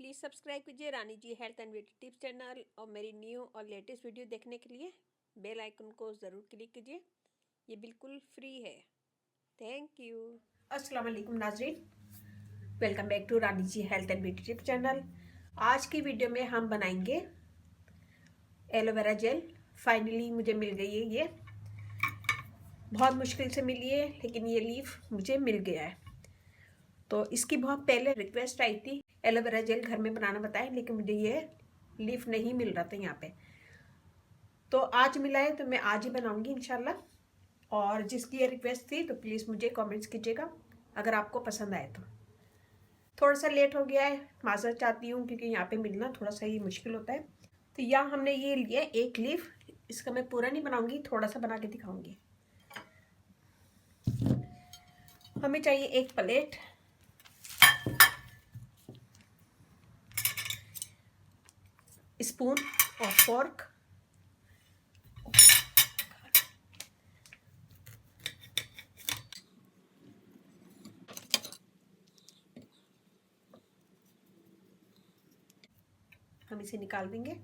Please subscribe कीजिए Rani ji health and beauty tips channel और मेरी न्यू और लेटेस्ट वीडियो देखने के लिए बेल आइकन को ज़रूर क्लिक कीजिए। ये बिल्कुल फ्री है। Thank you. अस्सलाम वालेकुम नाज़रीन, welcome back to Rani ji health and beauty tips channel. आज की वीडियो में हम बनाएंगे एलोवेरा जेल। फाइनली मुझे मिल गई है, ये बहुत मुश्किल से मिली है लेकिन ये लीफ मुझे मिल गया है। तो इसकी बहुत पहले रिक्वेस्ट आई थी एलोवेरा जेल घर में बनाना बताएं, लेकिन मुझे ये लीफ नहीं मिल रहा था यहाँ पे। तो आज मिला है तो मैं आज ही बनाऊंगी इंशाल्लाह। और जिसकी ये रिक्वेस्ट थी तो प्लीज़ मुझे कमेंट्स कीजिएगा अगर आपको पसंद आए तो। थोड़ा सा लेट हो गया है, माज़रत चाहती हूँ क्योंकि यहाँ पे मिलना थोड़ा सा ही मुश्किल होता है। तो यहाँ हमने ये लिया एक लीफ, इसका मैं पूरा नहीं बनाऊंगी, थोड़ा सा बना के दिखाऊंगी। हमें चाहिए एक प्लेट, स्पून और फोर्क, हम इसे निकाल देंगे।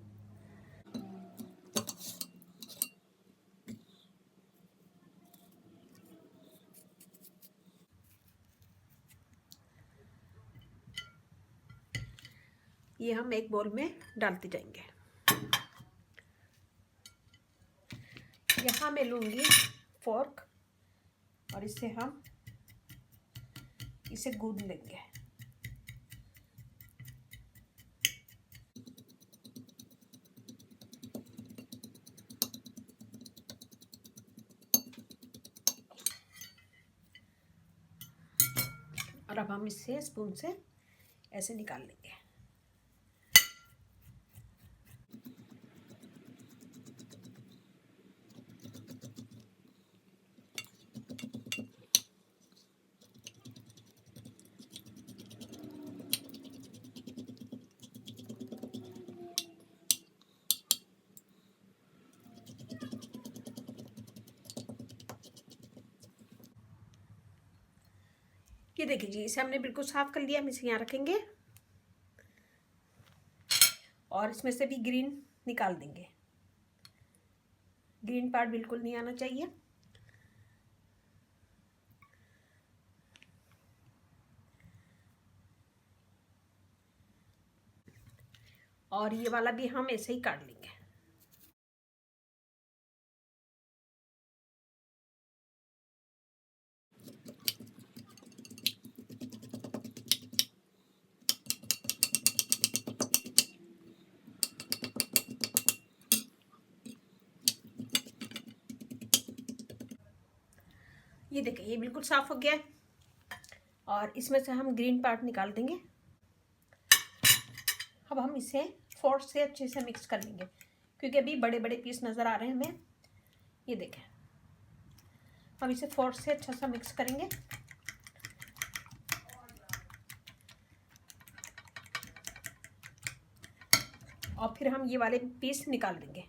ये हम एक बोल में डालते जाएंगे। यहाँ मैं लूँगी फोर्क और इससे हम इसे गूंद लेंगे। और अब हम इससे स्पून से ऐसे निकाल लेंगे। ये देखिए जी, इसे हमने बिल्कुल साफ कर लिया। हम इसे यहाँ रखेंगे और इसमें से भी ग्रीन निकाल देंगे। ग्रीन पार्ट बिल्कुल नहीं आना चाहिए। और ये वाला भी हम ऐसे ही काट लेंगे। ये देखिए, ये बिल्कुल साफ हो गया है और इसमें से हम ग्रीन पार्ट निकाल देंगे। अब हम इसे फोर्क से अच्छे से मिक्स कर लेंगे क्योंकि अभी बड़े बड़े पीस नज़र आ रहे हैं हमें। ये देखें, हम इसे फोर्क से अच्छा सा मिक्स करेंगे। और फिर हम ये वाले पीस निकाल देंगे।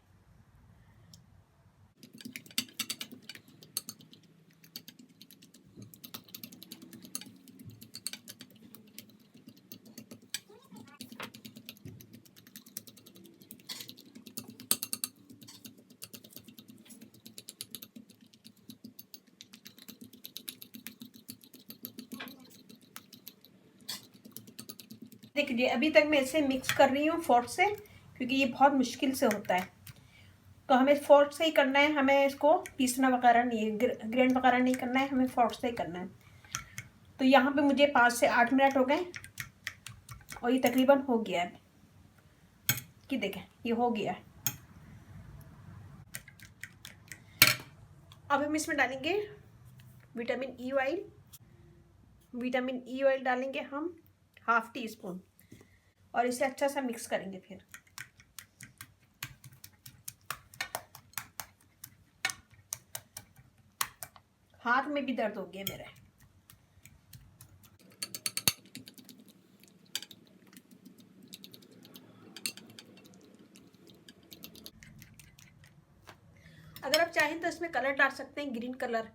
देखिए, अभी तक मैं इसे मिक्स कर रही हूँ फोर्क से क्योंकि ये बहुत मुश्किल से होता है। तो हमें फोर्क से ही करना है, हमें इसको पीसना वगैरह नहीं है, ग्राइंड वगैरह नहीं करना है, हमें फोर्क से ही करना है। तो यहाँ पे मुझे 5 से 8 मिनट हो गए और ये तकरीबन हो गया है। कि देखें, ये हो गया है। अब हम इसमें डालेंगे vitamin E oil. Vitamin E oil डालेंगे हम ½ टी स्पून और इसे अच्छा सा मिक्स करेंगे। फिर हाथ में भी दर्द हो गया मेरे। अगर आप चाहें तो इसमें कलर डाल सकते हैं, ग्रीन कलर,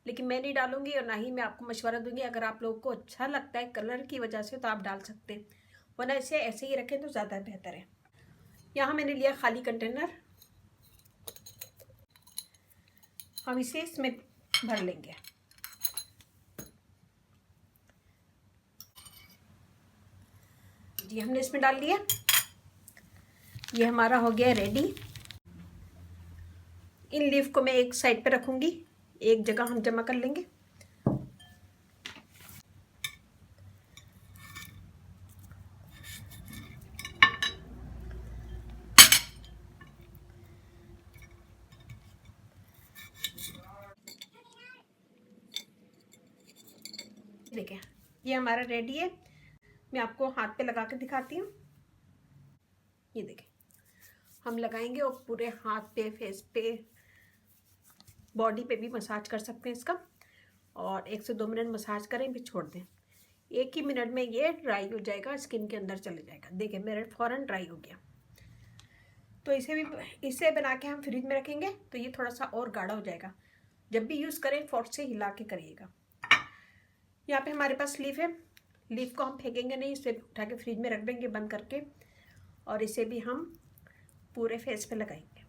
लेकिन मैं नहीं डालूंगी और ना ही मैं आपको मशवरा दूंगी। अगर आप लोगों को अच्छा लगता है कलर की वजह से तो आप डाल सकते हैं, वरना इसे ऐसे ही रखें तो ज़्यादा बेहतर है। यहाँ मैंने लिया खाली कंटेनर, हम इसे इसमें भर लेंगे। जी हमने इसमें डाल दिया, ये हमारा हो गया रेडी। इन लीफ को मैं एक साइड पे रखूंगी, एक जगह हम जमा कर लेंगे। देखिए ये हमारा रेडी है। मैं आपको हाथ पे लगा के दिखाती हूँ। ये देखिए हम लगाएंगे और पूरे हाथ पे, फेस पे, बॉडी पे भी मसाज कर सकते हैं इसका। और 1 से 2 मिनट मसाज करें फिर छोड़ दें। 1 ही मिनट में ये ड्राई हो जाएगा, स्किन के अंदर चले जाएगा। देखिए मेरा फ़ौरन ड्राई हो गया। तो इसे बना के हम फ्रिज में रखेंगे तो ये थोड़ा सा और गाढ़ा हो जाएगा। जब भी यूज़ करें फोर्क से हिला के करिएगा। यहाँ पे हमारे पास लीफ है, लीफ को हम फेंकेंगे नहीं, इसे उठा के फ्रिज में रख देंगे बंद करके। और इसे भी हम पूरे फेस पे लगाएंगे।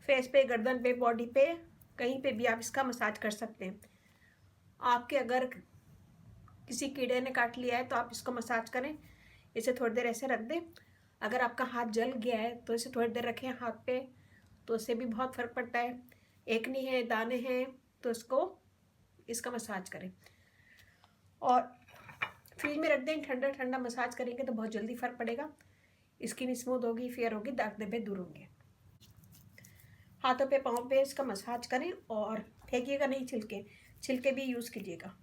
फेस पे, गर्दन पे, बॉडी पे, कहीं पे भी आप इसका मसाज कर सकते हैं। आपके अगर किसी कीड़े ने काट लिया है तो आप इसको मसाज करें, इसे थोड़ी देर ऐसे रख दें। अगर आपका हाथ जल गया है तो इसे थोड़ी देर रखें हाथ पे, तो उससे भी बहुत फ़र्क पड़ता है। एकनी है, दाने हैं, तो इसका मसाज करें और फ्रिज में रख दें। ठंडा ठंडा मसाज करेंगे तो बहुत जल्दी फ़र्क पड़ेगा। स्किन स्मूथ होगी, फेयर होगी, दाग धब्बे दूर होंगे। हाथों पे, पाँव पे इसका मसाज करें और फेंकिएगा नहीं, छिलके भी यूज़ कीजिएगा।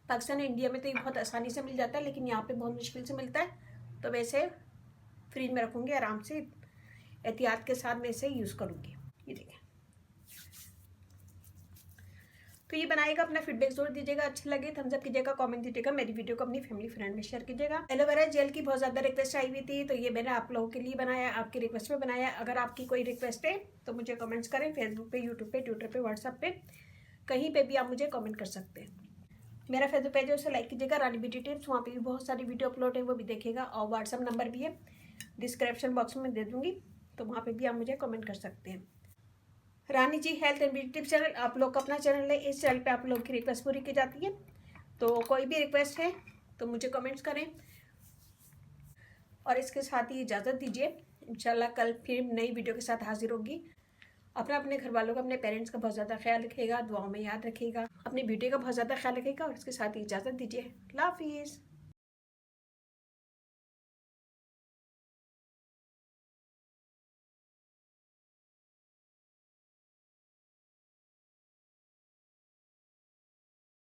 पाकिस्तान इंडिया में तो ये बहुत आसानी से मिल जाता है, लेकिन यहाँ पे बहुत मुश्किल से मिलता है। तो वैसे फ्रिज में रखूँगी आराम से, एहतियात के साथ मैं इसे यूज़ करूँगी। ये देखें। तो ये बनाएगा, अपना फीडबैक जरूर दीजिएगा। अच्छे लगे थम्स अप कीजिएगा, कमेंट दीजिएगा, मेरी वीडियो को अपनी फैमिली फ्रेंड में शेयर कीजिएगा। एलोवेरा जेल की बहुत ज़्यादा रिक्वेस्ट आई हुई थी, तो ये मैंने आप लोगों के लिए बनाया, आपकी रिक्वेस्ट पे बनाया। अगर आपकी कोई रिक्वेस्ट है तो मुझे कमेंट्स करें, फेसबुक पे, यूट्यूब पे, ट्विटर पे, व्हाट्सएप पे, कहीं पर भी आप मुझे कमेंट कर सकते हैं। मेरा फेसबुक पेज है, उसे लाइक कीजिएगा, रानी ब्यूटी टिप्स। वहाँ पे भी बहुत सारी वीडियो अपलोड है, वो भी देखिएगा। और व्हाट्सअप नंबर भी है, डिस्क्रिप्शन बॉक्स में दे दूँगी, तो वहाँ पे भी आप मुझे कमेंट कर सकते हैं। Rani ji health and beauty tips channel आप लोग का अपना चैनल है। इस चैनल पे आप लोग की रिक्वेस्ट पूरी की जाती है। तो कोई भी रिक्वेस्ट है तो मुझे कमेंट्स करें। और इसके साथ ही इजाज़त दीजिए। इंशाल्लाह कल फिर नई वीडियो के साथ हाजिर होगी। अपने घर वालों का, अपने पेरेंट्स का बहुत ज़्यादा ख्याल रखिएगा, दुआओं में याद रखिएगा, अपनी ब्यूटी का बहुत ज़्यादा ख्याल रखिएगा। और इसके साथ ही इजाज़त दीजिए। अल्लाह हाफिज़।